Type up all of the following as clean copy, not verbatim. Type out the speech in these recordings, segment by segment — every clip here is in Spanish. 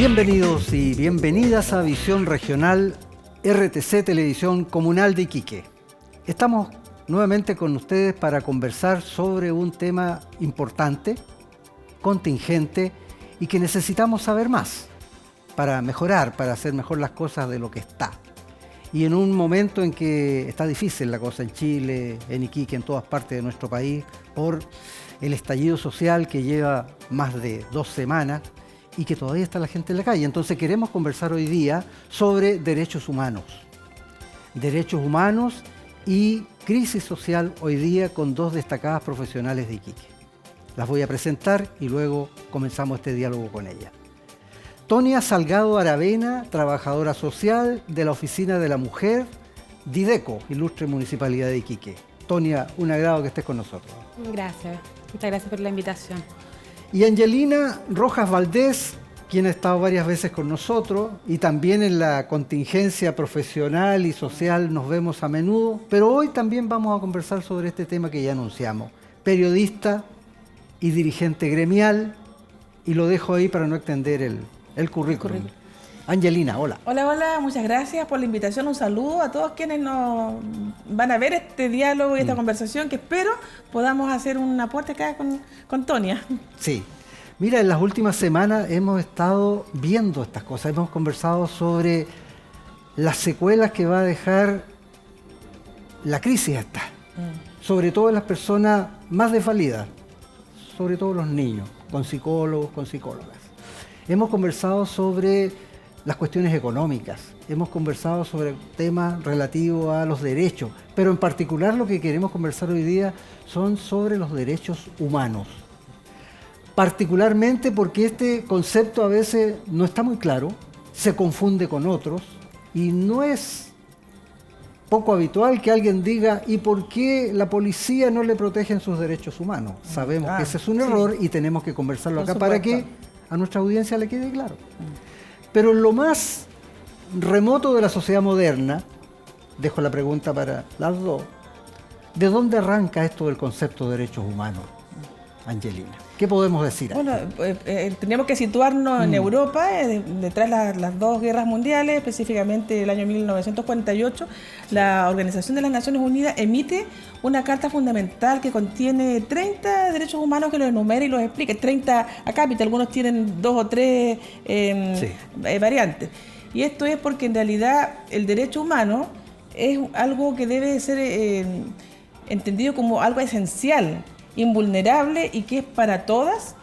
Bienvenidos y bienvenidas a Visión Regional RTC Televisión Comunal de Iquique. Estamos nuevamente con ustedes para conversar sobre un tema importante, contingente y que necesitamos saber más para mejorar, para hacer mejor las cosas de lo que está. Y en un momento en que está difícil la cosa en Chile, en Iquique, en todas partes de nuestro país, por el estallido social que lleva más de 2 semanas, y que todavía está la gente en la calle. Entonces queremos conversar hoy día sobre derechos humanos. Derechos humanos y crisis social hoy día con 2 destacadas profesionales de Iquique. Las voy a presentar y luego comenzamos este diálogo con ellas. Tonia Salgado Aravena, trabajadora social de la Oficina de la Mujer, Dideco, Ilustre Municipalidad de Iquique. Tonia, un agrado que estés con nosotros. Gracias, muchas gracias por la invitación. Y Angelina Rojas Valdés, quien ha estado varias veces con nosotros y también en la contingencia profesional y social nos vemos a menudo, pero hoy también vamos a conversar sobre este tema que ya anunciamos. Periodista y dirigente gremial, y lo dejo ahí para no extender el currículum. Angelina, hola. Hola, muchas gracias por la invitación. Un saludo a todos quienes nos van a ver este diálogo y esta conversación, que espero podamos hacer un aporte acá con Tonia. Sí. Mira, en las últimas semanas hemos estado viendo estas cosas, hemos conversado sobre las secuelas que va a dejar la crisis esta, sobre todo en las personas más desvalidas, sobre todo los niños, con psicólogos, con psicólogas. Hemos conversado sobre las cuestiones económicas, hemos conversado sobre temas relativos a los derechos, pero en particular lo que queremos conversar hoy día son sobre los derechos humanos. Particularmente porque este concepto a veces no está muy claro, se confunde con otros y no es poco habitual que alguien diga ¿y por qué la policía no le protege sus derechos humanos? Sabemos que ese es un error y tenemos que conversarlo acá para que a nuestra audiencia le quede claro. Pero en lo más remoto de la sociedad moderna, dejo la pregunta para las dos, ¿de dónde arranca esto del concepto de derechos humanos, Angelina? ¿Qué podemos decir? Bueno, teníamos que situarnos en Europa, detrás de las 2 guerras mundiales, específicamente el año 1948, la Organización de las Naciones Unidas emite una carta fundamental que contiene 30 derechos humanos que los enumera y los explica, 30 acápite, algunos tienen 2 o 3 variantes. Y esto es porque en realidad el derecho humano es algo que debe ser entendido como algo esencial, invulnerable y que es para todas,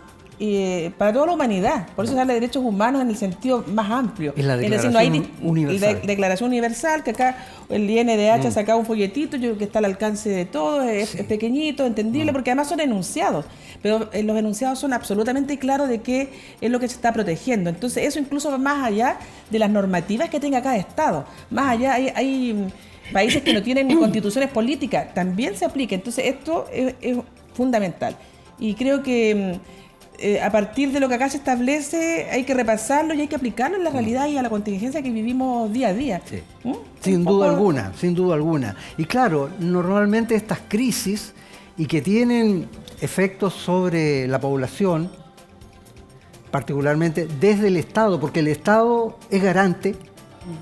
para toda la humanidad. Por eso se habla de derechos humanos en el sentido más amplio. Es la Declaración Universal. La Declaración Universal, que acá el INDH ha sacado un folletito, yo creo que está al alcance de todos, es pequeñito, entendible, porque además son enunciados. Pero los enunciados son absolutamente claros de qué es lo que se está protegiendo. Entonces eso incluso va más allá de las normativas que tenga cada Estado. Más allá hay países que no tienen constituciones políticas, también se aplica. Entonces esto es fundamental. Y creo que a partir de lo que acá se establece hay que repasarlo y hay que aplicarlo en la realidad y a la contingencia que vivimos día a día. Sí. Sin duda alguna. Y claro, normalmente estas crisis y que tienen efectos sobre la población, particularmente desde el Estado, porque el Estado es garante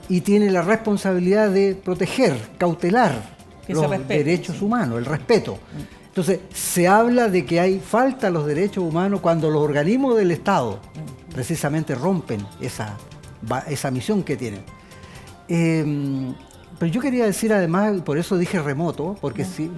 y tiene la responsabilidad de proteger, cautelar los derechos humanos, el respeto. Entonces, se habla de que hay falta a los derechos humanos cuando los organismos del Estado precisamente rompen esa misión que tienen. Pero yo quería decir además, por eso dije remoto, porque sí,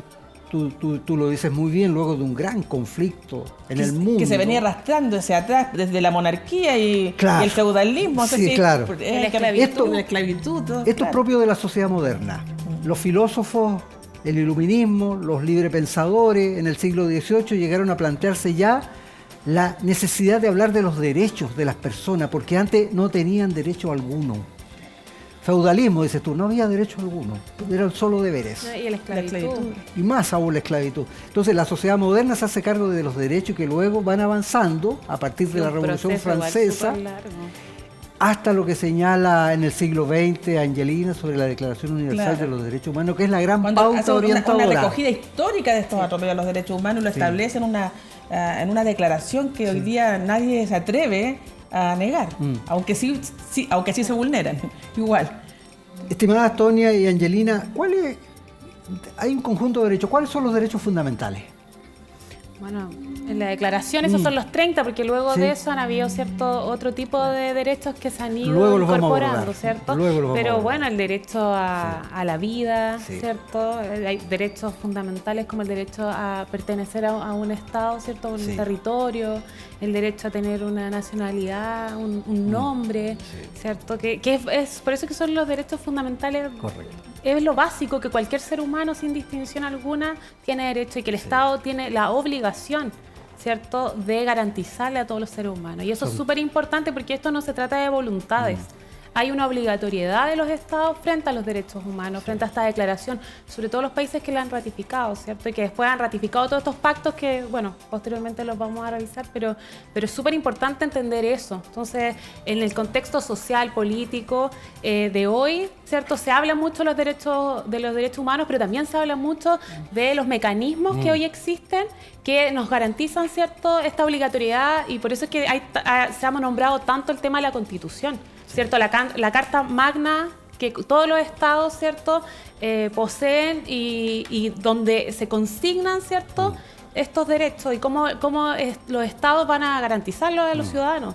tú lo dices muy bien, luego de un gran conflicto en el mundo. Que se venía arrastrando hacia atrás desde la monarquía y el feudalismo. Sí, claro. La esclavitud. Esto es propio de la sociedad moderna. Los filósofos, el iluminismo, los librepensadores en el siglo XVIII llegaron a plantearse ya la necesidad de hablar de los derechos de las personas, porque antes no tenían derecho alguno. Feudalismo, dices tú, no había derecho alguno, eran solo deberes. Y la esclavitud. Y más aún la esclavitud. Entonces la sociedad moderna se hace cargo de los derechos que luego van avanzando a partir de la Revolución Francesa hasta lo que señala en el siglo XX Angelina sobre la Declaración Universal de los Derechos Humanos, que es la gran pauta orientadora. Una recogida histórica de estos atropellos a los derechos humanos, lo establece en una declaración que hoy día nadie se atreve a negar, aunque sí se vulneran, igual. Estimadas Tonia y Angelina, hay un conjunto de derechos. ¿Cuáles son los derechos fundamentales? Bueno, en la declaración esos son los 30, porque luego de eso han habido otro tipo de derechos que se han ido incorporando, ¿cierto? Pero bueno, el derecho a la vida, ¿cierto? Hay derechos fundamentales como el derecho a pertenecer a un Estado, ¿cierto? A un territorio, el derecho a tener una nacionalidad, un nombre, ¿cierto? Que es por eso que son los derechos fundamentales. Correcto. Es lo básico que cualquier ser humano, sin distinción alguna, tiene derecho y que el Estado tiene la obligación, ¿cierto?, de garantizarle a todos los seres humanos. Y eso es súper importante porque esto no se trata de voluntades. Hay una obligatoriedad de los Estados frente a los derechos humanos, frente a esta declaración, sobre todo los países que la han ratificado, ¿cierto? Y que después han ratificado todos estos pactos que, bueno, posteriormente los vamos a revisar, pero es súper importante entender eso. Entonces, en el contexto social, político de hoy, ¿cierto? Se habla mucho de los derechos humanos, pero también se habla mucho de los mecanismos que hoy existen que nos garantizan, ¿cierto?, esta obligatoriedad, y por eso es que se ha nombrado tanto el tema de la Constitución. ¿Cierto? La Carta Magna que todos los estados, ¿cierto?, poseen y donde se consignan, ¿cierto?, estos derechos y cómo los estados van a garantizarlos a los ciudadanos.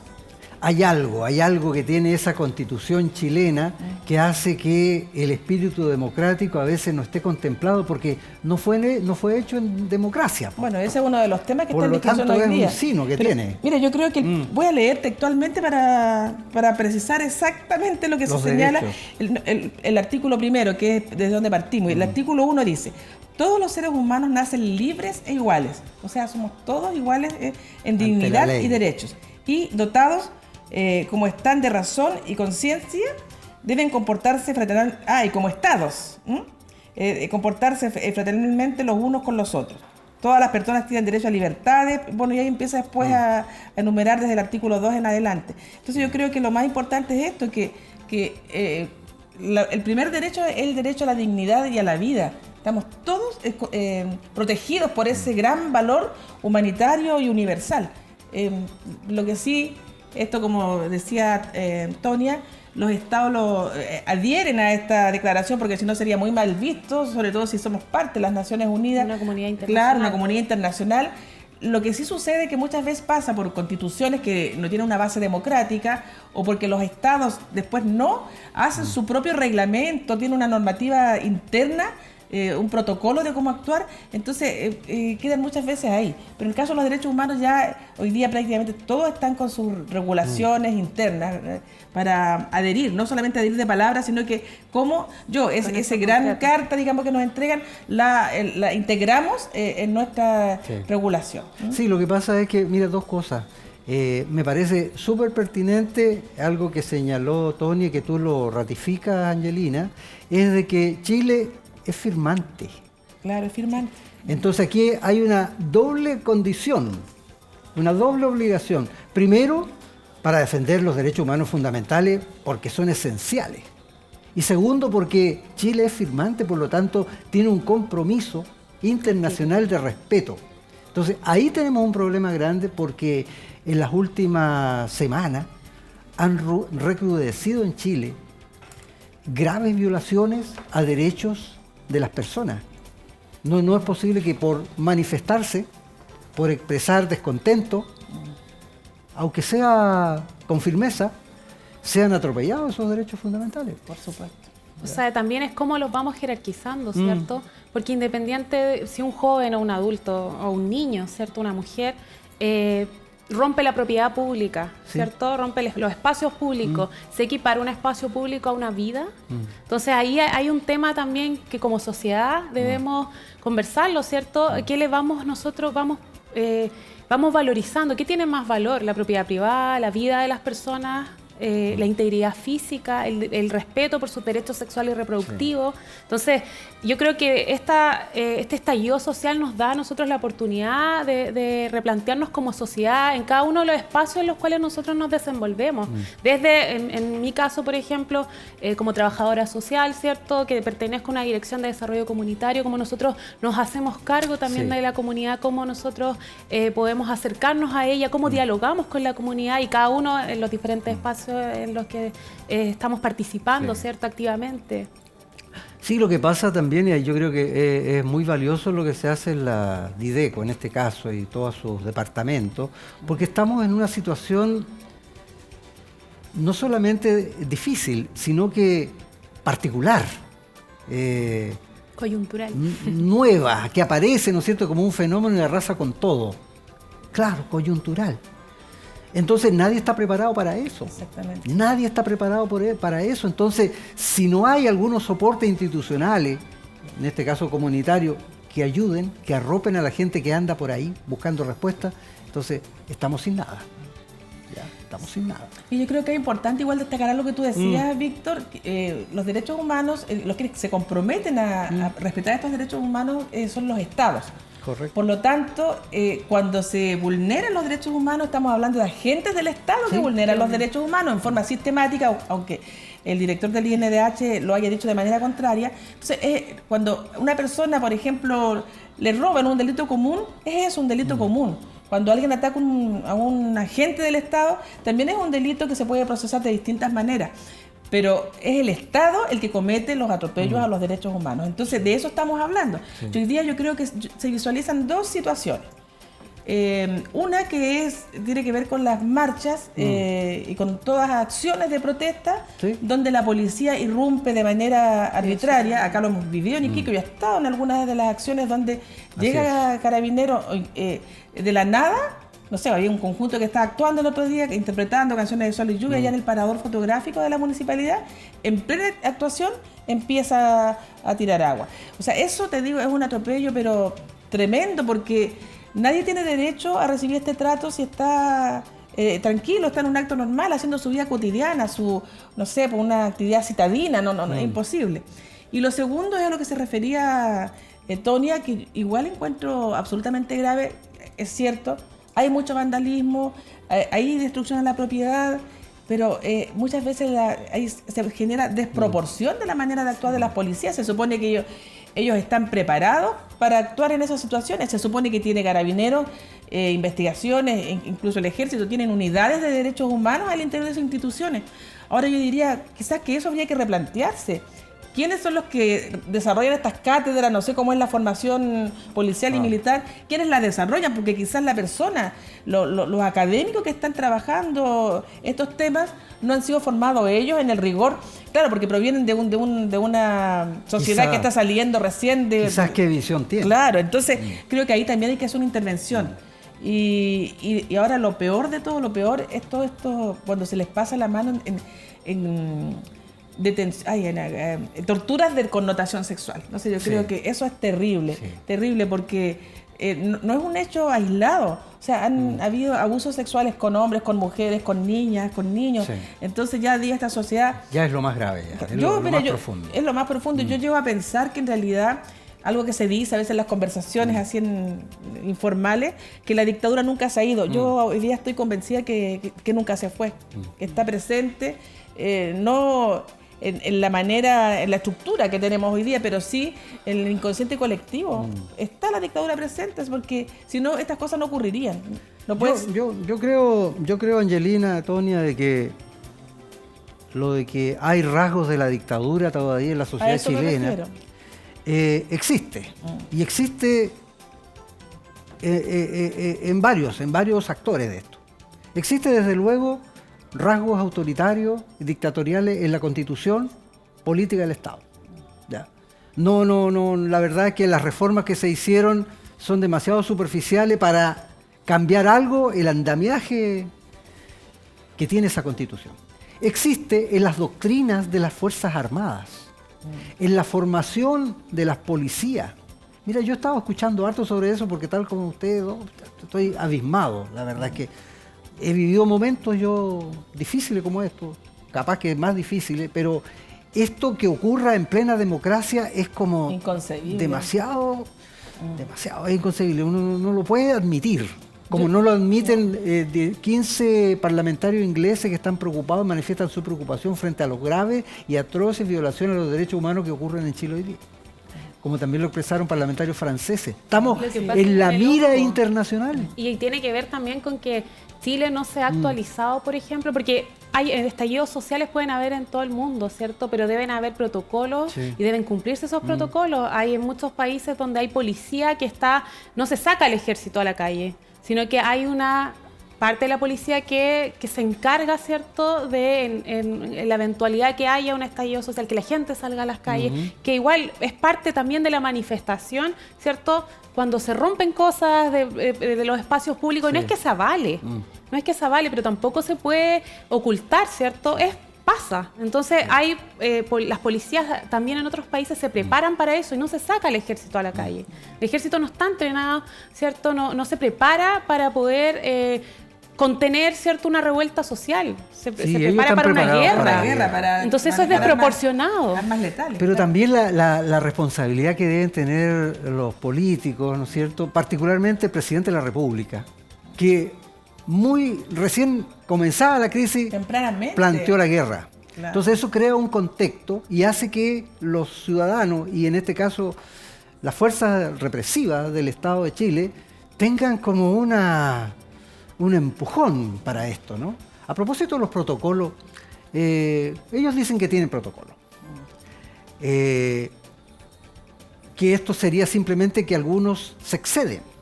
Hay algo que tiene esa Constitución chilena que hace que el espíritu democrático a veces no esté contemplado porque no fue hecho en democracia. Bueno, ese es uno de los temas que está en discusión hoy día. Por lo tanto, es día. un sino que tiene. Mira, yo creo que voy a leer textualmente para precisar exactamente lo que se señala el artículo primero, que es desde donde partimos. El artículo 1 dice: todos los seres humanos nacen libres e iguales. O sea, somos todos iguales en dignidad y derechos. Y dotados como están de razón y conciencia, deben comportarse fraternalmente, como estados, comportarse fraternalmente los unos con los otros. Todas las personas tienen derecho a libertades. Bueno, y ahí empieza después a enumerar desde el artículo 2 en adelante. Entonces yo creo que lo más importante es esto, que el primer derecho es el derecho a la dignidad y a la vida. Estamos todos protegidos por ese gran valor humanitario y universal. Lo que sí, esto como decía Tonia, los estados adhieren a esta declaración porque si no sería muy mal visto, sobre todo si somos parte de las Naciones Unidas. Una comunidad internacional. Claro, una comunidad internacional. Lo que sí sucede es que muchas veces pasa por constituciones que no tienen una base democrática o porque los estados después no hacen su propio reglamento, tienen una normativa interna, un protocolo de cómo actuar, entonces quedan muchas veces ahí. Pero en el caso de los derechos humanos ya hoy día prácticamente todos están con sus regulaciones internas para adherir, no solamente adherir de palabras, sino que como esa gran carta, digamos, que nos entregan, la integramos en nuestra regulación. Sí, lo que pasa es que, mira, dos cosas. Me parece súper pertinente algo que señaló Tony, que tú lo ratificas, Angelina, es de que Chile es firmante. Claro, es firmante. Entonces aquí hay una doble condición, una doble obligación. Primero, para defender los derechos humanos fundamentales, porque son esenciales. Y segundo, porque Chile es firmante, por lo tanto, tiene un compromiso internacional de respeto. Entonces, ahí tenemos un problema grande porque en las últimas semanas han recrudecido en Chile graves violaciones a derechos de las personas. No es posible que por manifestarse, por expresar descontento, aunque sea con firmeza, sean atropellados esos derechos fundamentales. Por supuesto. O sea, también es cómo los vamos jerarquizando, ¿cierto? Porque independiente de si un joven o un adulto o un niño, ¿cierto?, una mujer, rompe la propiedad pública, ¿cierto? Rompe los espacios públicos. Se equipara un espacio público a una vida. Entonces ahí hay un tema también que como sociedad debemos conversarlo, ¿cierto? ¿Qué le nosotros vamos valorizando? ¿Qué tiene más valor? ¿La propiedad privada, la vida de las personas la integridad física, el respeto por sus derechos sexuales y reproductivos. Entonces, yo creo que este estallido social nos da a nosotros la oportunidad de replantearnos como sociedad en cada uno de los espacios en los cuales nosotros nos desenvolvemos. Desde, en mi caso, por ejemplo, como trabajadora social, ¿cierto?, que pertenezco a una dirección de desarrollo comunitario, como nosotros nos hacemos cargo también de la comunidad, cómo nosotros podemos acercarnos a ella, cómo dialogamos con la comunidad y cada uno en los diferentes espacios en los que estamos participando, ¿cierto?, activamente. Sí, lo que pasa también, y yo creo que es muy valioso lo que se hace en la Dideco, en este caso, y todos sus departamentos, porque estamos en una situación no solamente difícil, sino que particular. Coyuntural. Nueva, que aparece, ¿no es cierto?, como un fenómeno y arrasa con todo. Claro, coyuntural. Entonces nadie está preparado para eso. Exactamente. Nadie está preparado para eso. Entonces, si no hay algunos soportes institucionales, en este caso comunitarios, que ayuden, que arropen a la gente que anda por ahí buscando respuestas, entonces estamos sin nada. Ya, estamos sin nada. Y yo creo que es importante igual destacar lo que tú decías, Víctor, los derechos humanos, los que se comprometen a respetar estos derechos humanos son los estados. Correcto. Por lo tanto, cuando se vulneran los derechos humanos, estamos hablando de agentes del Estado que vulneran los derechos humanos en forma sistemática, aunque el director del INDH lo haya dicho de manera contraria. Entonces, cuando una persona, por ejemplo, le roban un delito común, es un delito común. Cuando alguien ataca a un agente del Estado, también es un delito que se puede procesar de distintas maneras. Pero es el Estado el que comete los atropellos a los derechos humanos. Entonces, de eso estamos hablando. Sí. Hoy día yo creo que se visualizan dos situaciones. Una que tiene que ver con las marchas y con todas las acciones de protesta, donde la policía irrumpe de manera arbitraria. Acá lo hemos vivido en Iquique, yo he estado en algunas de las acciones donde llega Carabineros de la nada. No sé, había un conjunto que estaba actuando el otro día, interpretando canciones de Sol y Lluvia allá en el parador fotográfico de la municipalidad. En plena actuación empieza a tirar agua. O sea, eso, te digo, es un atropello, pero tremendo, porque nadie tiene derecho a recibir este trato si está tranquilo, está en un acto normal, haciendo su vida cotidiana, no sé, por una actividad citadina, no, es imposible. Y lo segundo es a lo que se refería Tonia, que igual encuentro absolutamente grave, es cierto. Hay mucho vandalismo, hay destrucción de la propiedad, pero muchas veces ahí se genera desproporción de la manera de actuar de las policías. Se supone que ellos están preparados para actuar en esas situaciones. Se supone que tiene carabineros, investigaciones, incluso el ejército, tienen unidades de derechos humanos al interior de sus instituciones. Ahora yo diría, quizás que eso habría que replantearse. ¿Quiénes son los que desarrollan estas cátedras? No sé cómo es la formación policial y militar. ¿Quiénes la desarrollan? Porque quizás la persona, los académicos que están trabajando estos temas, no han sido formados ellos en el rigor. Claro, porque provienen de una sociedad que está saliendo recién de... Quizás qué visión tiene. Claro, entonces creo que ahí también hay que hacer una intervención. Y ahora lo peor de todo, es todo esto, cuando se les pasa la mano en torturas de connotación sexual. No sé, yo creo que eso es terrible, terrible, porque no es un hecho aislado. O sea, han habido abusos sexuales con hombres, con mujeres, con niñas, con niños. Entonces ya diga esta sociedad... Ya es lo más grave, es lo más profundo. Es lo más profundo. Yo llego a pensar que en realidad... Algo que se dice a veces en las conversaciones así informales, que la dictadura nunca se ha ido. Yo hoy día estoy convencida que nunca se fue, que está presente, no en la manera, en la estructura que tenemos hoy día, pero sí en el inconsciente colectivo. Está la dictadura presente, porque si no, estas cosas no ocurrirían. No puedes... yo creo, Angelina, Tonia, de que lo de que hay rasgos de la dictadura todavía en la sociedad chilena... existe, y existe en varios actores de esto. Existe desde luego rasgos autoritarios, dictatoriales en la Constitución política del Estado. ¿Ya? No, la verdad es que las reformas que se hicieron son demasiado superficiales para cambiar algo, el andamiaje que tiene esa Constitución. Existe en las doctrinas de las Fuerzas Armadas, en la formación de las policías. Mira, yo estaba escuchando harto sobre eso porque tal como ustedes dos, estoy abismado. La verdad es que he vivido momentos yo difíciles como estos, capaz que más difíciles, pero esto que ocurra en plena democracia es como inconcebible. Demasiado, es inconcebible, uno no lo puede admitir. Como no lo admiten de 15 parlamentarios ingleses que están preocupados, manifiestan su preocupación frente a los graves y atroces violaciones a los derechos humanos que ocurren en Chile hoy día. Como también lo expresaron parlamentarios franceses. Estamos en la mira internacional. Y tiene que ver también con que Chile no se ha actualizado, por ejemplo, porque hay estallidos sociales, pueden haber en todo el mundo, ¿cierto? Pero deben haber protocolos y deben cumplirse esos protocolos. Hay en muchos países donde hay policía que no se saca el ejército a la calle, sino que hay una parte de la policía que se encarga, ¿cierto?, de en la eventualidad que haya un estallido social, que la gente salga a las calles, que igual es parte también de la manifestación, ¿cierto?, cuando se rompen cosas de los espacios públicos. No es que se avale, no es que se avale, pero tampoco se puede ocultar, ¿cierto?, pasa. Entonces las policías también en otros países se preparan para eso y no se saca el ejército a la calle. El ejército no está entrenado, ¿cierto? No se prepara para poder contener, ¿cierto?, una revuelta social. Se prepara para una guerra. Entonces eso es desproporcionado. Armas letales. Pero también la responsabilidad que deben tener los políticos, ¿no es cierto?, particularmente el presidente de la República, que muy recién comenzaba la crisis, planteó la guerra. Claro. Entonces eso crea un contexto y hace que los ciudadanos, y en este caso las fuerzas represivas del Estado de Chile, tengan como un empujón para esto, ¿no? A propósito de los protocolos, ellos dicen que tienen protocolos. Que esto sería simplemente que algunos se exceden.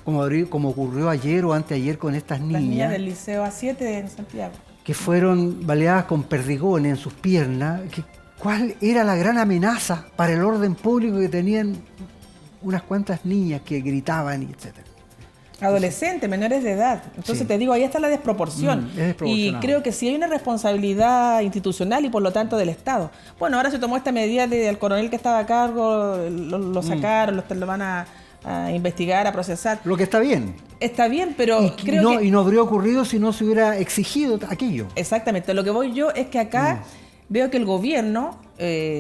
Como ocurrió ayer o anteayer con estas niñas. Las niñas del Liceo A7 en Santiago. Que fueron baleadas con perdigones en sus piernas. ¿Cuál era la gran amenaza para el orden público que tenían unas cuantas niñas que gritaban, etcétera? Adolescentes, menores de edad. Entonces te digo, ahí está la desproporción. Y creo que sí hay una responsabilidad institucional y por lo tanto del Estado. Bueno, ahora se tomó esta medida del coronel que estaba a cargo, lo sacaron, lo van a investigar, a procesar. Lo que está bien. Está bien, pero y no habría ocurrido si no se hubiera exigido aquello. Exactamente. Lo que voy yo es que acá veo que el gobierno,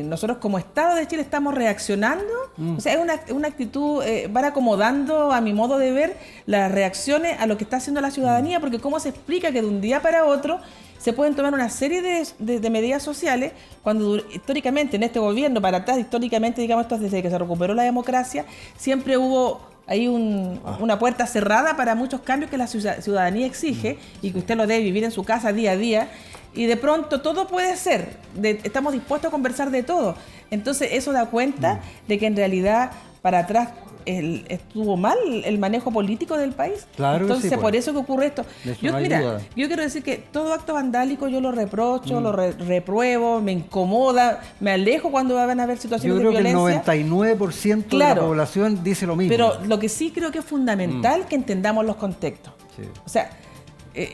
nosotros como Estado de Chile estamos reaccionando. O sea, es una actitud, van acomodando, a mi modo de ver, las reacciones a lo que está haciendo la ciudadanía, porque cómo se explica que de un día para otro se pueden tomar una serie de medidas sociales cuando históricamente en este gobierno, para atrás, históricamente, digamos, esto desde que se recuperó la democracia, siempre hubo ahí una puerta cerrada para muchos cambios que la ciudadanía exige y que usted lo debe vivir en su casa día a día. Y de pronto todo puede ser, estamos dispuestos a conversar de todo. Entonces eso da cuenta de que en realidad para atrás estuvo mal el manejo político del país. Claro. Entonces sí, por eso que ocurre esto. Yo quiero decir que todo acto vandálico yo lo reprocho, lo repruebo, me incomoda, me alejo cuando van a haber situaciones de violencia. Yo creo que el 99% de la población dice lo mismo. Pero lo que sí creo que es fundamental que entendamos los contextos. Sí. O sea,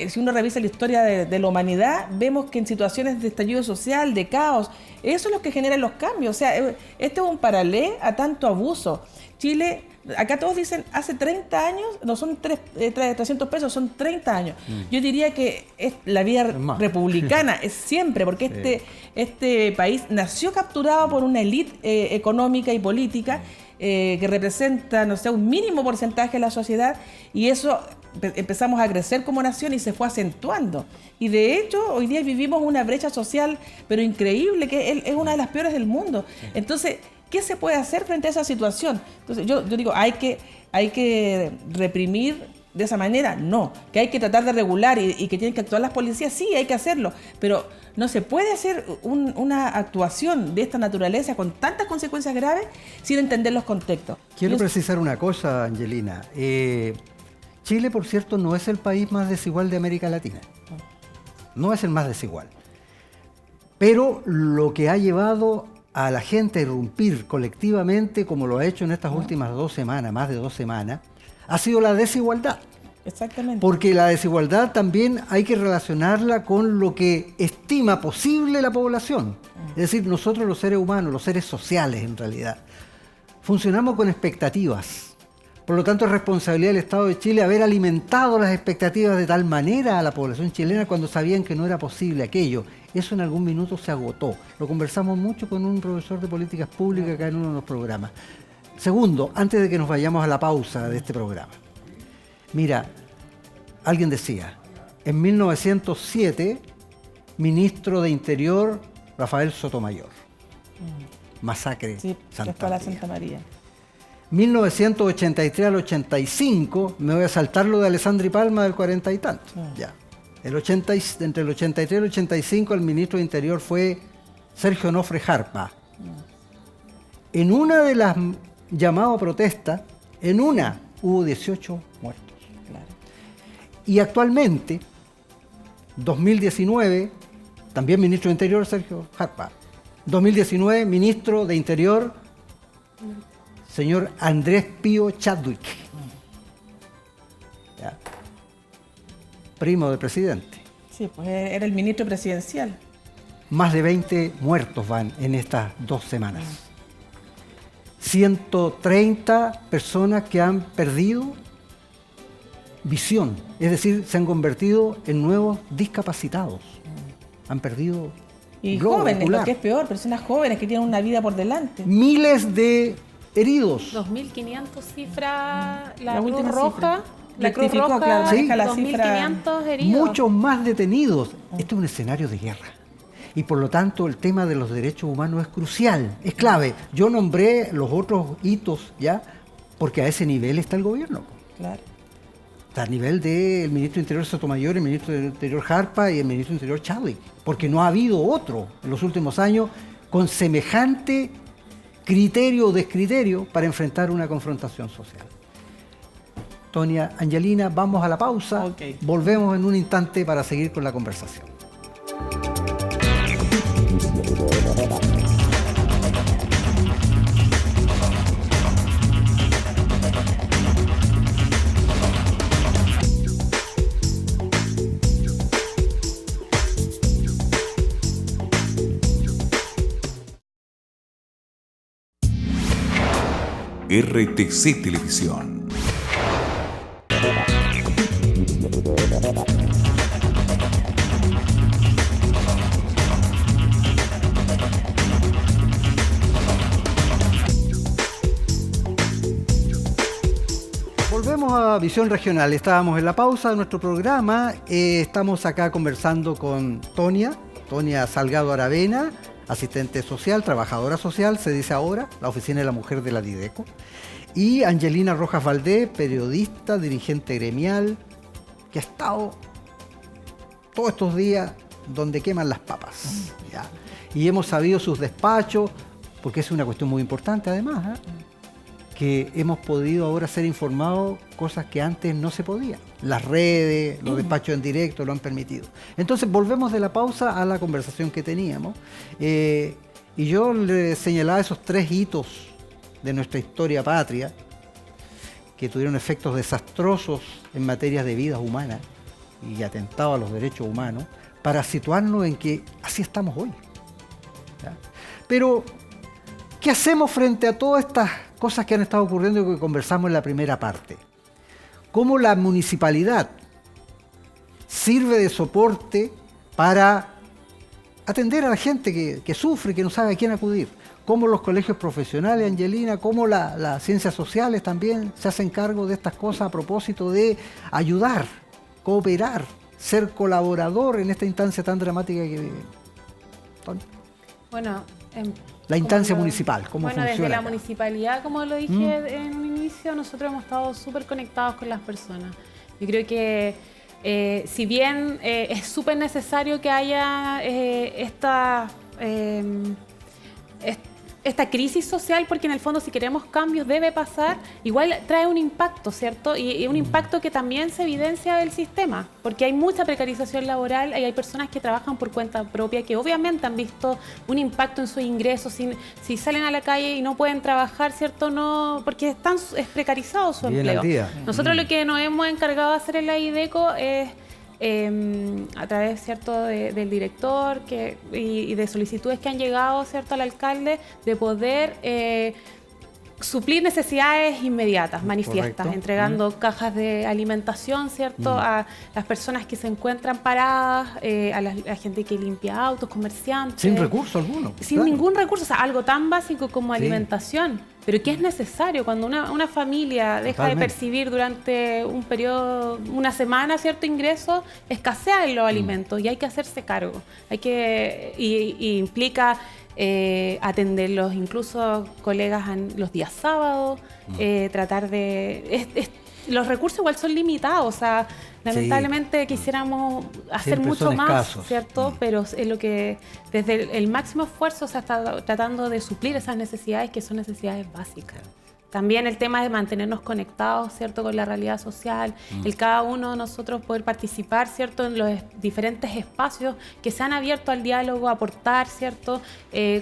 si uno revisa la historia de la humanidad, vemos que en situaciones de estallido social, de caos, eso es lo que genera los cambios. O sea, este es un paralelo a tanto abuso. Chile, acá todos dicen, hace 30 años, no son 300 pesos, son 30 años. Yo diría que es la vida republicana, es siempre, porque este país nació capturado por una élite económica y política que representa, no sé, un mínimo porcentaje de la sociedad, y eso empezamos a crecer como nación y se fue acentuando. Y de hecho, hoy día vivimos una brecha social, pero increíble, que es una de las peores del mundo. Entonces, ¿qué se puede hacer frente a esa situación? Entonces, yo digo, hay que reprimir de esa manera, no. Que hay que tratar de regular y que tienen que actuar las policías, sí, hay que hacerlo. Pero no se puede hacer una actuación de esta naturaleza con tantas consecuencias graves sin entender los contextos. Quiero precisar una cosa, Angelina. Chile, por cierto, no es el país más desigual de América Latina. No es el más desigual. Pero lo que ha llevado a la gente a irrumpir colectivamente, como lo ha hecho en estas últimas 2 semanas, más de 2 semanas, ha sido la desigualdad. Exactamente. Porque la desigualdad también hay que relacionarla con lo que estima posible la población. Es decir, nosotros los seres humanos, los seres sociales en realidad, funcionamos con expectativas. Por lo tanto, es responsabilidad del Estado de Chile haber alimentado las expectativas de tal manera a la población chilena cuando sabían que no era posible aquello. Eso en algún minuto se agotó. Lo conversamos mucho con un profesor de políticas públicas acá en uno de los programas. Segundo, antes de que nos vayamos a la pausa de este programa. Mira, alguien decía, en 1907, ministro de Interior, Rafael Sotomayor. Masacre, Sí, Santa Santa María. María. 1983 al 85, me voy a saltar lo de Alessandri Palma del 40 y tanto. Ya. Entre el 83 y el 85 el ministro de Interior fue Sergio Onofre Jarpa. En una de las llamadas a protesta, hubo 18 muertos. Claro. Y actualmente, 2019, también ministro de Interior Sergio Jarpa. 2019, ministro de Interior, señor Andrés Pío Chadwick. Ya. Primo del presidente. Sí, pues era el ministro presidencial. Más de 20 muertos van en estas 2 semanas. 130 personas que han perdido visión, es decir, se han convertido en nuevos discapacitados. Han perdido Y globo jóvenes, ocular. lo que es peor, personas jóvenes que tienen una vida por delante. Miles de heridos. 2.500 cifra la La Cruz última Roja. cifra. La Cruz Rectificó, Roja, claro, maneja la cifra. 2.500 heridos. Muchos más detenidos. Esto es un escenario de guerra. Y por lo tanto el tema de los derechos humanos es crucial, es clave. Yo nombré los otros hitos, ¿ya? Porque a ese nivel está el gobierno. Claro. Está a nivel del ministro de Interior Sotomayor, el ministro de Interior Jarpa y el ministro de Interior Chadwick. Porque no ha habido otro en los últimos años con semejante criterio o descriterio para enfrentar una confrontación social. Tonia, Angelina, vamos a la pausa. Ok. Volvemos en un instante para seguir con la conversación. RTC Televisión. Volvemos a Visión Regional. Estábamos en la pausa de nuestro programa. Estamos acá conversando con Tonia Salgado Aravena, asistente social, trabajadora social, se dice ahora, la Oficina de la Mujer de la Dideco. Y Angelina Rojas Valdés, periodista, dirigente gremial, que ha estado todos estos días donde queman las papas. ¿Ya? Y hemos sabido sus despachos, porque es una cuestión muy importante además, que hemos podido ahora ser informados cosas que antes no se podían. Las redes, los despachos en directo lo han permitido. Entonces volvemos de la pausa a la conversación que teníamos. Y yo le señalaba esos 3 hitos de nuestra historia patria que tuvieron efectos desastrosos en materias de vidas humanas y atentado a los derechos humanos, para situarnos en que así estamos hoy. ¿Ya? Pero, ¿qué hacemos frente a todas estas cosas que han estado ocurriendo y que conversamos en la primera parte? ¿Cómo la municipalidad sirve de soporte para atender a la gente que sufre, que no sabe a quién acudir? ¿Cómo los colegios profesionales, Angelina, cómo las ciencias sociales también se hacen cargo de estas cosas a propósito de ayudar, cooperar, ser colaborador en esta instancia tan dramática que vive? Bueno, la instancia municipal, ¿cómo bueno, funciona? desde la acá? municipalidad, como lo dije en un inicio, nosotros hemos estado súper conectados con las personas. Yo creo que si bien es súper necesario que haya esta crisis social, porque en el fondo si queremos cambios debe pasar, igual trae un impacto, ¿cierto? Y un impacto que también se evidencia del sistema, porque hay mucha precarización laboral y hay personas que trabajan por cuenta propia que obviamente han visto un impacto en sus ingresos, si salen a la calle y no pueden trabajar, ¿cierto? No, porque es precarizado su Bien empleo. al día. Nosotros lo que nos hemos encargado de hacer en la IDECO es a través, ¿cierto?, del director y de solicitudes que han llegado, ¿cierto?, al alcalde, de poder suplir necesidades inmediatas, manifiestas, Correcto. entregando cajas de alimentación, ¿cierto? A las personas que se encuentran paradas, a la gente que limpia autos, comerciantes. Sin recurso alguno. Sin claro. ningún recurso, o sea, algo tan básico como Sí. alimentación, pero que es necesario cuando una familia deja Totalmente. de percibir durante un periodo, una semana, cierto ingreso, escasean los alimentos y hay que hacerse cargo. Y implica atenderlos, incluso colegas los días sábados, tratar de... los recursos igual son limitados, o sea, lamentablemente quisiéramos hacer Siempre mucho son más, escasos. ¿cierto? Pero es lo que desde el máximo esfuerzo se está tratando de suplir esas necesidades que son necesidades básicas. También el tema de mantenernos conectados, ¿cierto?, con la realidad social, el cada uno de nosotros poder participar, ¿cierto?, en los diferentes espacios que se han abierto al diálogo, aportar, ¿cierto?,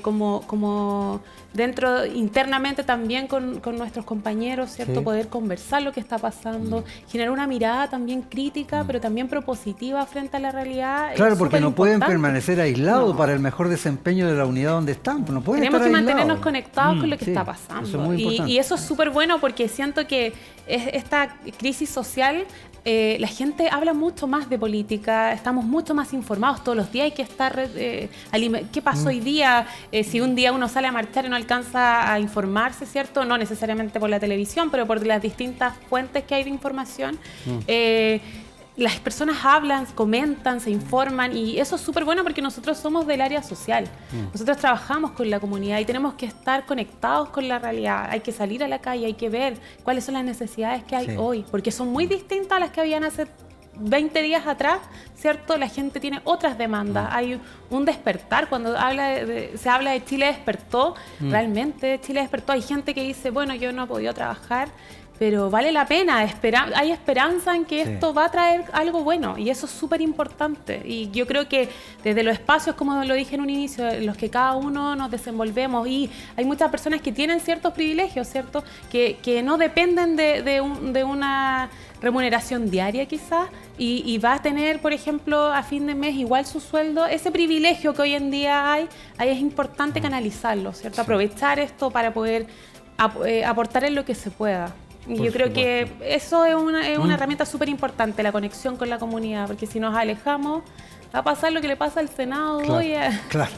como dentro, internamente también con nuestros compañeros, ¿cierto?, Sí. poder conversar lo que está pasando, generar una mirada también crítica, pero también propositiva frente a la realidad. Claro, es porque no pueden superimportante. permanecer aislados No. para el mejor desempeño de la unidad donde están. No pueden Tenemos que estar mantenernos aislados. conectados con lo que Sí, está eso pasando. es muy importante. Y eso es súper bueno porque siento que esta crisis social, la gente habla mucho más de política, estamos mucho más informados todos los días, hay que estar... ¿Qué pasó hoy día? Si un día uno sale a marchar y no alcanza a informarse, ¿cierto? No necesariamente por la televisión, pero por las distintas fuentes que hay de información. Las personas hablan, comentan, se informan y eso es súper bueno porque nosotros somos del área social. Nosotros trabajamos con la comunidad y tenemos que estar conectados con la realidad. Hay que salir a la calle, hay que ver cuáles son las necesidades que hay Sí. hoy, porque son muy distintas a las que habían hace 20 días atrás, ¿cierto? La gente tiene otras demandas. Hay un despertar. Cuando se habla de Chile despertó, realmente Chile despertó. Hay gente que dice, bueno, yo no he podido trabajar, pero vale la pena, hay esperanza en que Sí. esto va a traer algo bueno y eso es súper importante. Y yo creo que desde los espacios, como lo dije en un inicio, en los que cada uno nos desenvolvemos y hay muchas personas que tienen ciertos privilegios, ¿cierto? Que no dependen de una remuneración diaria quizás y va a tener, por ejemplo, a fin de mes igual su sueldo. Ese privilegio que hoy en día hay es importante canalizarlo, ¿cierto? Aprovechar esto para poder aportar en lo que se pueda. Y Por yo creo supuesto. que eso es una herramienta súper importante, la conexión con la comunidad, porque si nos alejamos va a pasar lo que le pasa al Senado hoy. Claro.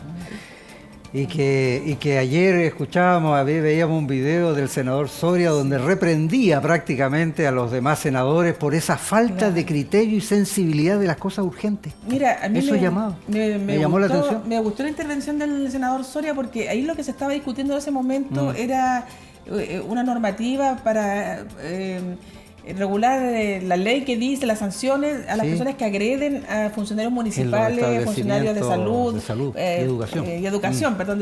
Y que ayer escuchábamos, veíamos un video del senador Soria donde reprendía prácticamente a los demás senadores por esa falta de criterio y sensibilidad de las cosas urgentes. Mira, a mí Eso llamaba. me llamó la gustó, atención. Me gustó la intervención del senador Soria porque ahí lo que se estaba discutiendo en ese momento era una normativa para regular la ley que dice las sanciones a las Sí. personas que agreden a funcionarios municipales, establecimientos funcionarios de salud, y educación. de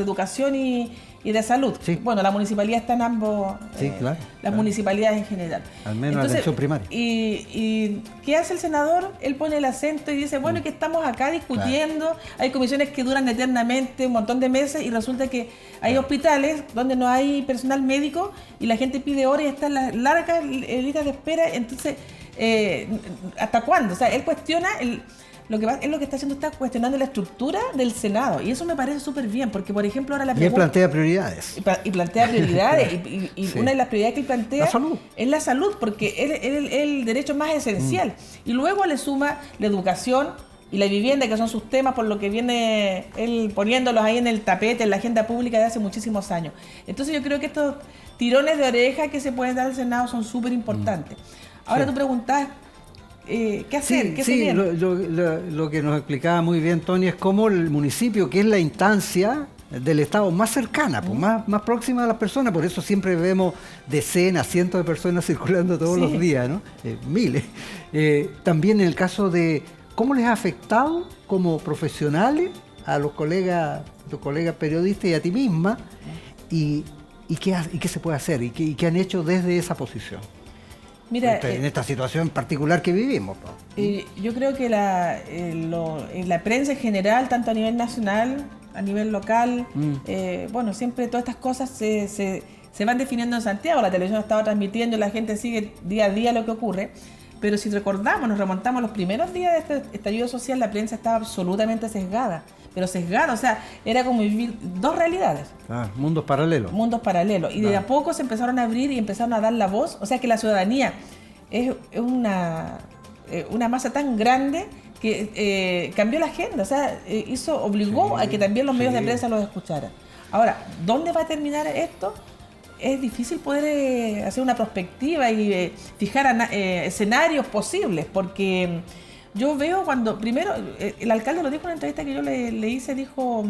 educación y de salud. Sí. Bueno, la municipalidad está en ambos, Sí, claro, las claro. municipalidades en general. Al menos atención primaria. Y ¿qué hace el senador? Él pone el acento y dice, bueno, que estamos acá discutiendo, hay comisiones que duran eternamente, un montón de meses, y resulta que hay hospitales donde no hay personal médico y la gente pide horas y están las largas listas de espera, entonces, ¿hasta cuándo? O sea, él cuestiona lo que está haciendo, está cuestionando la estructura del Senado, y eso me parece súper bien, porque por ejemplo ahora la Y él pregunta... plantea prioridades. Y plantea prioridades, y Sí. una de las prioridades que él plantea La salud. es la salud, porque es el derecho más esencial. Y luego le suma la educación y la vivienda, que son sus temas, por lo que viene él poniéndolos ahí en el tapete, en la agenda pública de hace muchísimos años. Entonces yo creo que estos tirones de oreja que se pueden dar al Senado son súper importantes. Ahora Sí. tú preguntás, ¿qué hacer? ¿Qué se Sí, viene? lo que nos explicaba muy bien Tony es cómo el municipio, que es la instancia del Estado más cercana, pues, más próxima a las personas, por eso siempre vemos decenas, cientos de personas circulando todos Sí. los días, ¿no? Miles. También en el caso de cómo les ha afectado como profesionales a los colegas periodistas y a ti misma, y qué se puede hacer, y qué han hecho desde esa posición. Mira, En esta situación particular que vivimos, pues. yo creo que la prensa en general, tanto a nivel nacional, a nivel local, bueno, siempre todas estas cosas se van definiendo en Santiago. La televisión ha estado transmitiendo y la gente sigue día a día lo que ocurre. Pero si recordamos, nos remontamos a los primeros días de este estallido social, la prensa estaba absolutamente sesgada. Pero sesgada, o sea, era como vivir dos realidades. Mundos paralelos. Mundos paralelos. Y de a poco se empezaron a abrir y empezaron a dar la voz. O sea que la ciudadanía es una masa tan grande que cambió la agenda. O sea, obligó a que también los medios de prensa los escucharan. Ahora, ¿dónde va a terminar esto? Es difícil poder hacer una perspectiva y fijar escenarios posibles, porque yo veo primero, el alcalde lo dijo en una entrevista que yo le hice, dijo,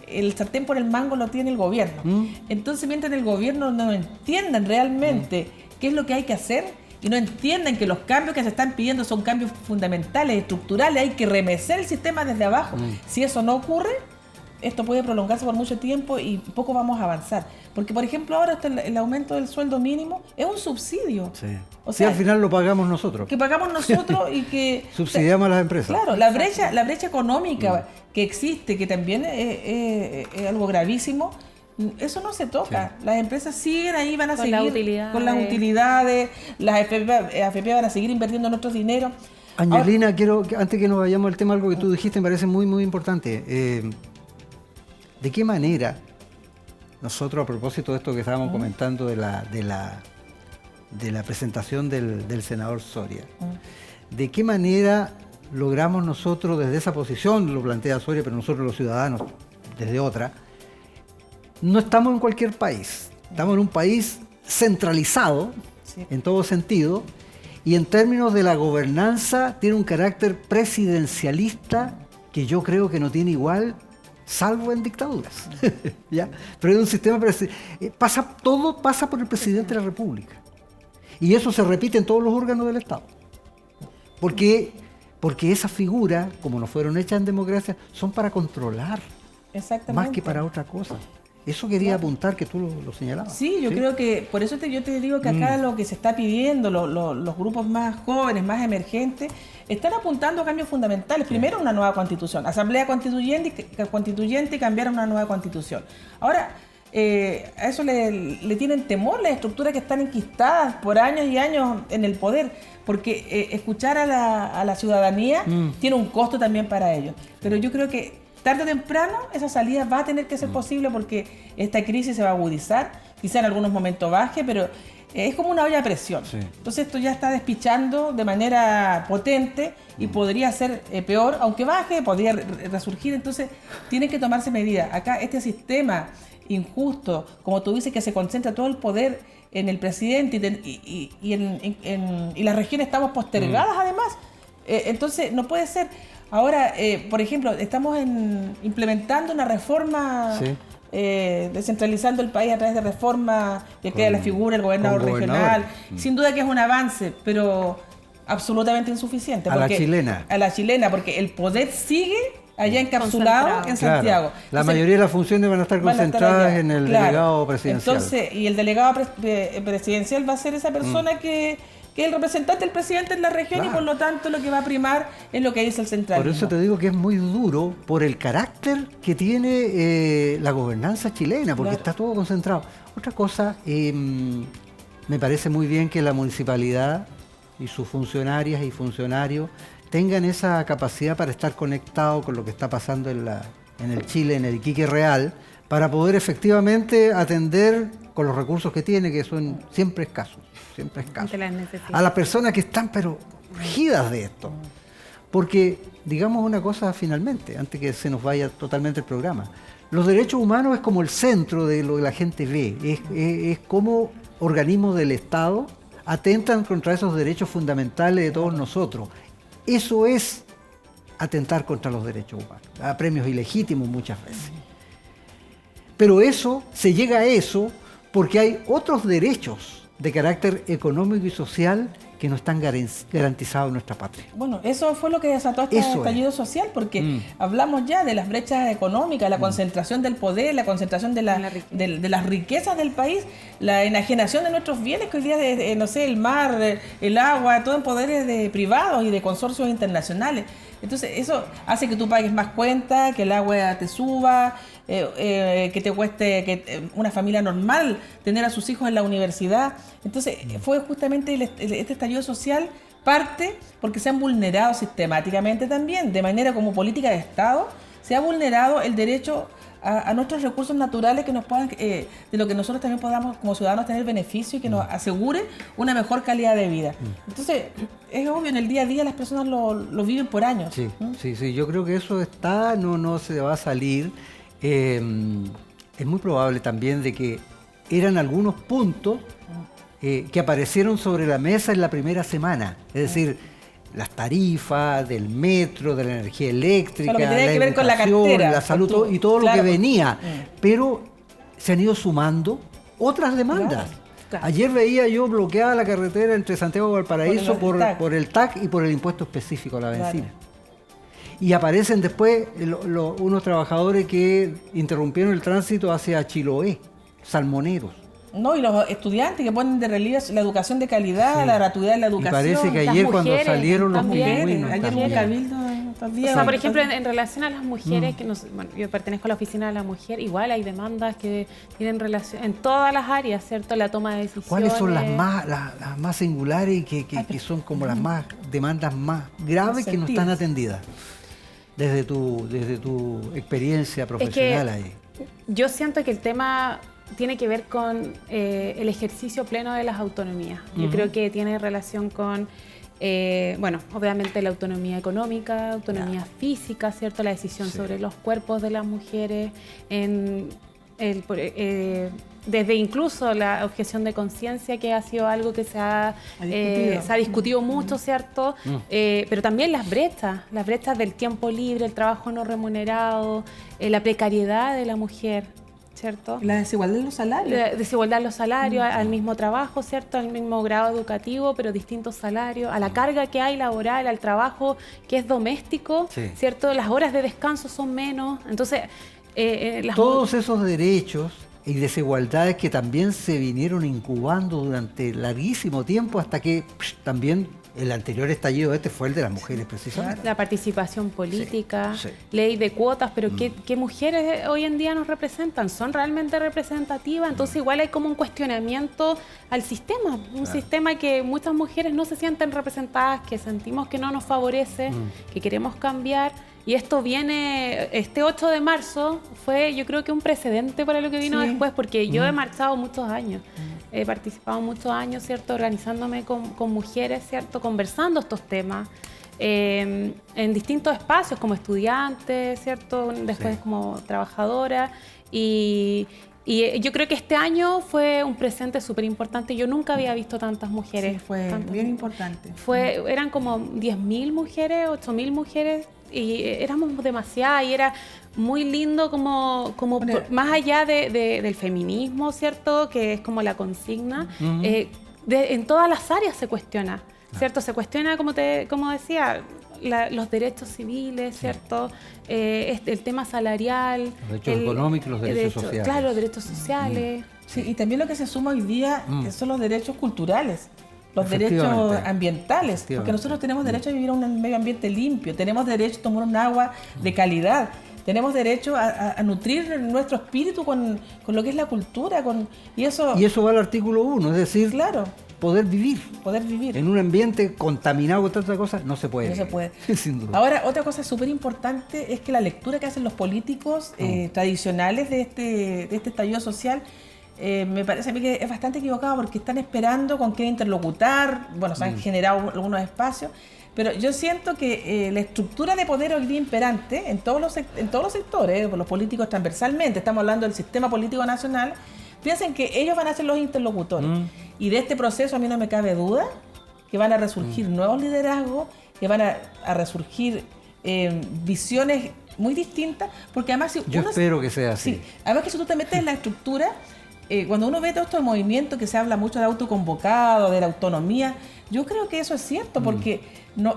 el sartén por el mango lo tiene el gobierno. Entonces, mientras en el gobierno no entiendan realmente qué es lo que hay que hacer y no entiendan que los cambios que se están pidiendo son cambios fundamentales, estructurales, hay que remecer el sistema desde abajo. Si eso no ocurre, esto puede prolongarse por mucho tiempo y poco vamos a avanzar. Porque, por ejemplo, ahora el aumento del sueldo mínimo es un subsidio. Sí. O sea, al final lo pagamos nosotros. Que pagamos nosotros y que... subsidiamos a las empresas. Claro, la brecha económica que existe, que también es algo gravísimo, eso no se toca. Sí. Las empresas siguen ahí, van a seguir con las utilidades, las AFP van a seguir invirtiendo nuestro dinero. Angelina, quiero, antes que nos vayamos al tema, algo que tú dijiste me parece muy, muy importante. ¿De qué manera nosotros, a propósito de esto que estábamos comentando de la presentación del senador Soria, de qué manera logramos nosotros desde esa posición, lo plantea Soria, pero nosotros los ciudadanos desde otra, no estamos en cualquier país, estamos en un país centralizado en todo sentido y en términos de la gobernanza tiene un carácter presidencialista que yo creo que no tiene igual salvo en dictaduras. ¿Ya? Pero es un sistema todo pasa por el presidente de la República. Y eso se repite en todos los órganos del Estado. Porque esas figuras, como no fueron hechas en democracia, son para controlar. Más que para otra cosa. Eso quería apuntar, que tú lo señalabas. Sí, yo creo que, por eso yo te digo que acá lo que se está pidiendo, los grupos más jóvenes, más emergentes, están apuntando a cambios fundamentales. Primero, una nueva constitución, asamblea constituyente y cambiar una nueva constitución. Ahora, a eso le tienen temor las estructuras que están enquistadas por años y años en el poder, porque escuchar a la ciudadanía tiene un costo también para ellos. Pero yo creo que tarde o temprano esa salida va a tener que ser posible porque esta crisis se va a agudizar, quizá en algunos momentos baje, pero es como una olla a presión. Sí. Entonces esto ya está despichando de manera potente y podría ser peor, aunque baje, podría resurgir, entonces tienen que tomarse medidas. Acá este sistema injusto, como tú dices, que se concentra todo el poder en el presidente y las regiones estamos postergadas además, entonces no puede ser. Ahora, por ejemplo, estamos implementando una reforma, descentralizando el país a través de reformas que crea la figura del gobernador regional. Sin duda que es un avance, pero absolutamente insuficiente. A la chilena, porque el poder sigue allá encapsulado en Santiago. Claro. La mayoría de las funciones van a estar concentradas en el delegado presidencial. Entonces, y el delegado presidencial va a ser esa persona que es el representante del presidente en la región y por lo tanto lo que va a primar es lo que dice el centralismo. Por eso te digo que es muy duro por el carácter que tiene la gobernanza chilena, porque está todo concentrado. Otra cosa, me parece muy bien que la municipalidad y sus funcionarias y funcionarios tengan esa capacidad para estar conectados con lo que está pasando en el Chile, en el Iquique real, para poder efectivamente atender con los recursos que tiene, que son siempre escasos. A las personas que están pero urgidas de esto. Porque, digamos una cosa finalmente, antes que se nos vaya totalmente el programa, los derechos humanos es como el centro de lo que la gente ve, es como organismos del Estado atentan contra esos derechos fundamentales de todos nosotros. Eso es atentar contra los derechos humanos, a premios ilegítimos muchas veces. Pero se llega a eso porque hay otros derechos de carácter económico y social que no están garantizados en nuestra patria. Bueno, eso fue lo que desató este estallido social, porque hablamos ya de las brechas económicas, la concentración del poder, la concentración de las riquezas del país, la enajenación de nuestros bienes, que hoy día, el mar, el agua, todo en poderes privados y de consorcios internacionales. Entonces eso hace que tú pagues más cuentas, que el agua te suba, que te cueste una familia normal tener a sus hijos en la universidad. Entonces fue justamente este estallido social parte porque se han vulnerado sistemáticamente también, de manera como política de Estado, se ha vulnerado el derecho a nuestros recursos naturales que nos puedan, de lo que nosotros también podamos como ciudadanos tener beneficio y que nos asegure una mejor calidad de vida. Entonces, es obvio, en el día a día las personas lo viven por años. Sí, sí, yo creo que eso está, no se va a salir. Es muy probable también de que eran algunos puntos que aparecieron sobre la mesa en la primera semana. Es decir, las tarifas del metro, de la energía eléctrica, o sea, lo que tenía la que ver con la educación, cartera, la salud, y todo claro, lo que venía. Pero se han ido sumando otras demandas. Claro. Ayer veía yo bloqueada la carretera entre Santiago y Valparaíso por el TAC y por el impuesto específico a la benzina. Y aparecen después unos trabajadores que interrumpieron el tránsito hacia Chiloé, salmoneros. No, y los estudiantes que ponen de relieve la educación de calidad, la gratuidad de la educación. Y parece que ayer cuando salieron los pingüinos. Ayer hubo un cabildo estos días. O sea, por ejemplo, en relación a las mujeres, bueno, yo pertenezco a la oficina de la mujer, igual hay demandas que tienen relación en todas las áreas, ¿cierto? La toma de decisiones. ¿Cuáles son las más singulares y que son como las más demandas más graves que no están atendidas? Desde tu experiencia profesional ahí. Yo siento que el tema tiene que ver con el ejercicio pleno de las autonomías. Yo creo que tiene relación con, bueno, obviamente la autonomía económica, autonomía física, ¿cierto? La decisión sobre los cuerpos de las mujeres, desde incluso la objeción de conciencia, que ha sido algo que se ha discutido mucho, ¿cierto? Pero también las brechas del tiempo libre, el trabajo no remunerado, la precariedad de la mujer, ¿cierto? La desigualdad en los salarios. La desigualdad en los salarios, al mismo trabajo, ¿cierto? Al mismo grado educativo, pero distintos salarios, a la carga que hay laboral, al trabajo que es doméstico, ¿cierto? Las horas de descanso son menos, entonces... todos esos derechos y desigualdades que también se vinieron incubando durante larguísimo tiempo hasta que también el anterior estallido fue el de las mujeres precisamente. La participación política, ley de cuotas, pero ¿qué mujeres hoy en día nos representan? ¿Son realmente representativas? Entonces igual hay como un cuestionamiento al sistema, un sistema que muchas mujeres no se sienten representadas, que sentimos que no nos favorece, que queremos cambiar. Y esto viene, este 8 de marzo fue, yo creo que un precedente para lo que vino después, porque yo he marchado muchos años, he participado muchos años, ¿cierto? Organizándome con mujeres, ¿cierto? Conversando estos temas en distintos espacios, como estudiante, ¿cierto? Después como trabajadora. Y yo creo que este año fue un presente súper importante. Yo nunca había visto tantas mujeres. Sí, fue bien importante. Eran como 10.000 mujeres, 8.000 mujeres, y éramos demasiadas, y era muy lindo como bueno, más allá del feminismo, ¿cierto? Que es como la consigna, en todas las áreas se cuestiona, ¿cierto? Se cuestiona, como decía, los derechos civiles, ¿cierto? El tema salarial. Los derechos económicos y los derechos sociales. Claro, los derechos sociales. Sí, y también lo que se suma hoy día son los derechos culturales. Los derechos ambientales, porque nosotros tenemos derecho a vivir en un medio ambiente limpio, tenemos derecho a tomar un agua de calidad, tenemos derecho a nutrir nuestro espíritu con lo que es la cultura. Y eso va al artículo 1, es decir, poder vivir en un ambiente contaminado con tantas cosas, no se puede. No se puede. Sin duda. Ahora, otra cosa súper importante es que la lectura que hacen los políticos tradicionales de este estallido social, me parece a mí que es bastante equivocado, porque están esperando con quién interlocutar. Bueno, se han generado algunos espacios, pero yo siento que la estructura de poder hoy día imperante en todos los sectores, los políticos transversalmente, estamos hablando del sistema político nacional, piensan que ellos van a ser los interlocutores. Y de este proceso a mí no me cabe duda que van a resurgir nuevos liderazgos, que van a resurgir visiones muy distintas, porque además yo espero que sea así. Sí, además que si tú te metes en la estructura, cuando uno ve todo esto de movimiento, que se habla mucho de autoconvocado, de la autonomía, yo creo que eso es cierto, porque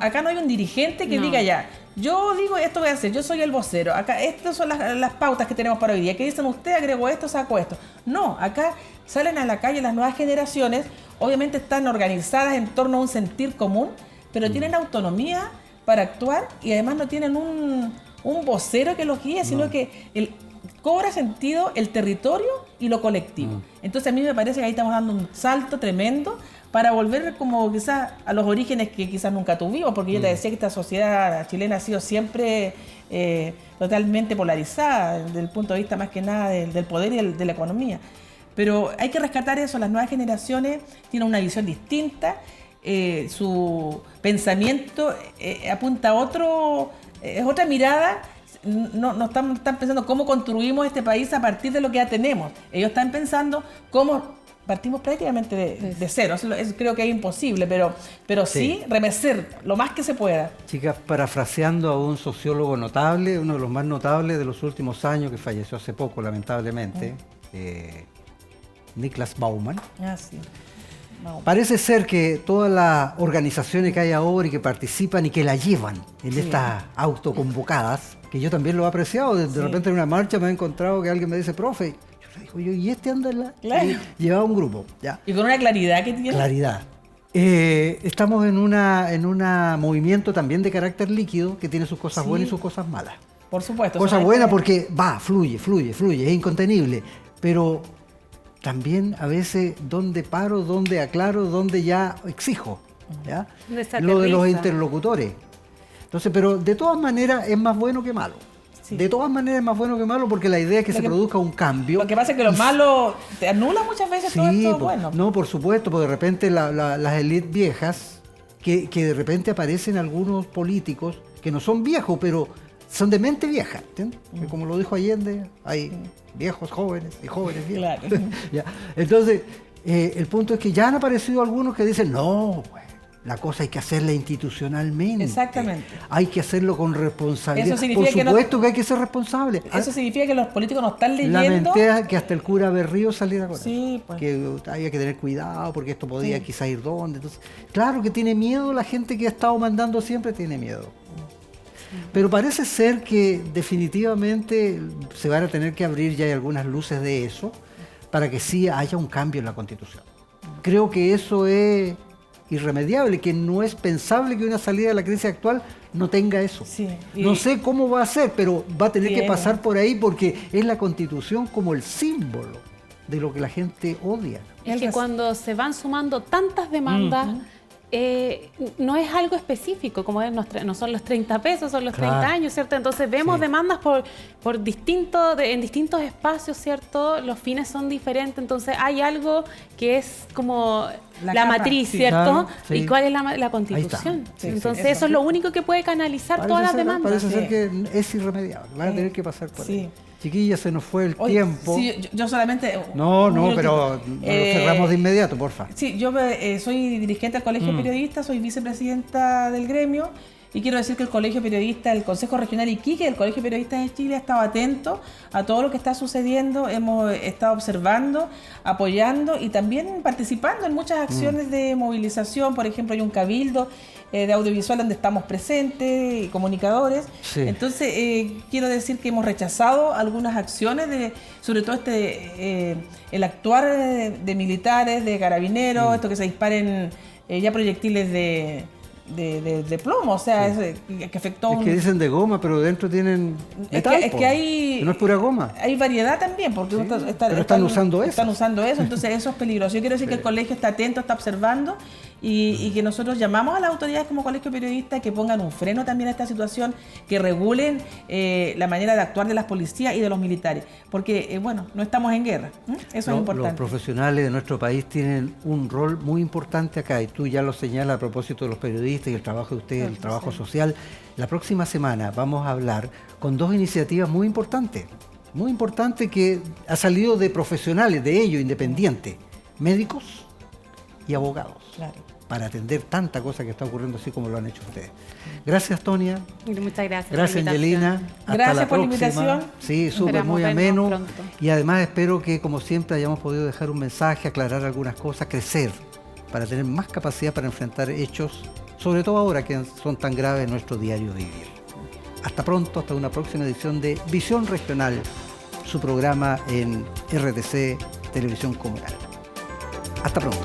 acá no hay un dirigente que diga ya, yo digo esto voy a hacer, yo soy el vocero, acá estas son las pautas que tenemos para hoy día, ¿qué dicen ustedes? Agrego esto, saco esto. No, acá salen a la calle las nuevas generaciones, obviamente están organizadas en torno a un sentir común, pero tienen autonomía para actuar, y además no tienen un vocero que los guíe, sino que cobra sentido el territorio y lo colectivo. Entonces a mí me parece que ahí estamos dando un salto tremendo para volver como quizás a los orígenes que quizás nunca tuvimos, porque yo te decía que esta sociedad chilena ha sido siempre totalmente polarizada desde el punto de vista más que nada del poder y de la economía. Pero hay que rescatar eso, las nuevas generaciones tienen una visión distinta, su pensamiento apunta a otro, es otra mirada. No están pensando cómo construimos este país a partir de lo que ya tenemos. Ellos están pensando cómo partimos prácticamente de cero. Eso creo que es imposible, pero sí remecer lo más que se pueda. Chicas, parafraseando a un sociólogo notable, uno de los más notables de los últimos años, que falleció hace poco, lamentablemente, Niklas Baumann. Sí. Parece ser que todas las organizaciones que hay ahora y que participan y que la llevan en estas autoconvocadas, que yo también lo he apreciado, de repente en una marcha me he encontrado que alguien me dice, profe, yo le digo, ¿y este anda en la...? Claro. Llevaba un grupo, ¿ya? Y con una claridad que tiene. Claridad. Estamos en un movimiento también de carácter líquido que tiene sus cosas buenas y sus cosas malas. Por supuesto. Cosas buenas porque fluye, es incontenible, pero también a veces dónde paro, dónde aclaro, dónde ya exijo, ¿ya? Lo de los interlocutores. Entonces, pero de todas maneras es más bueno que malo. Sí. De todas maneras es más bueno que malo porque la idea es que se produzca un cambio. Lo que pasa es que lo malo te anula muchas veces todo esto bueno. No, por supuesto, porque de repente las élites viejas, que de repente aparecen algunos políticos que no son viejos, pero son de mente vieja, ¿entiendes? Como lo dijo Allende, hay viejos jóvenes y jóvenes viejos. Claro. ¿Ya? Entonces, el punto es que ya han aparecido algunos que dicen, no, pues, la cosa hay que hacerla institucionalmente. Exactamente. Hay que hacerlo con responsabilidad. Eso Por significa supuesto que hay que ser responsable. Eso significa que los políticos no están leyendo. Lamenté que hasta el cura Berrío saliera con sí, eso. pues. Que había que tener cuidado porque esto podía quizás ir donde. Entonces, claro que tiene miedo, la gente que ha estado mandando siempre tiene miedo. Pero parece ser que definitivamente se van a tener que abrir ya algunas luces de eso para que sí haya un cambio en la Constitución. Creo que eso es irremediable, que no es pensable que una salida de la crisis actual no tenga eso. Sí, no sé cómo va a ser, pero va a tener que pasar por ahí porque es la Constitución como el símbolo de lo que la gente odia. Es que cuando se van sumando tantas demandas, no es algo específico, como no son los 30 pesos, son los 30 años, ¿cierto? Entonces vemos demandas en distintos espacios, ¿cierto? Los fines son diferentes, entonces hay algo que es como la matriz, ¿cierto? ¿Y cuál es la Constitución? Entonces eso es lo único que puede canalizar todas las demandas. Parece ser que es irremediable, van a tener que pasar por ahí. Chiquillas, se nos fue el tiempo. Sí, yo solamente... No, pero lo cerramos de inmediato, porfa. Sí, yo soy dirigente del Colegio Periodista, soy vicepresidenta del gremio y quiero decir que el Colegio Periodista, el Consejo Regional Iquique, el Colegio Periodista de Chile ha estado atento a todo lo que está sucediendo, hemos estado observando, apoyando y también participando en muchas acciones de movilización. Por ejemplo, hay un cabildo de audiovisual donde estamos presentes y comunicadores. Sí. Entonces, quiero decir que hemos rechazado algunas acciones, sobre todo el actuar de militares, de carabineros, esto que se disparen ya proyectiles de plomo, o sea, que afectó... Es que dicen de goma, pero dentro tienen metal, es que hay... No es pura goma. Hay variedad también, porque están usando eso. Están usando eso, entonces eso es peligroso. Yo quiero decir que el colegio está atento, está observando y que nosotros llamamos a las autoridades como colegio periodista que pongan un freno también a esta situación, que regulen la manera de actuar de las policías y de los militares, porque, no estamos en guerra. Eso es importante. Los profesionales de nuestro país tienen un rol muy importante acá, y tú ya lo señalas a propósito de los periodistas y el trabajo de ustedes, el trabajo social. La próxima semana vamos a hablar con dos iniciativas muy importantes que ha salido de profesionales, de ellos, independientes, médicos y abogados, para atender tanta cosa que está ocurriendo así como lo han hecho ustedes. Gracias, Tonia. Muchas gracias. Gracias, Angelina. Hasta gracias por la invitación. Sí, súper, muy ameno. Y además espero que, como siempre, hayamos podido dejar un mensaje, aclarar algunas cosas, crecer, para tener más capacidad para enfrentar hechos, sobre todo ahora que son tan graves en nuestro diario vivir. Hasta pronto, hasta una próxima edición de Visión Regional, su programa en RTC Televisión Comunal. Hasta pronto.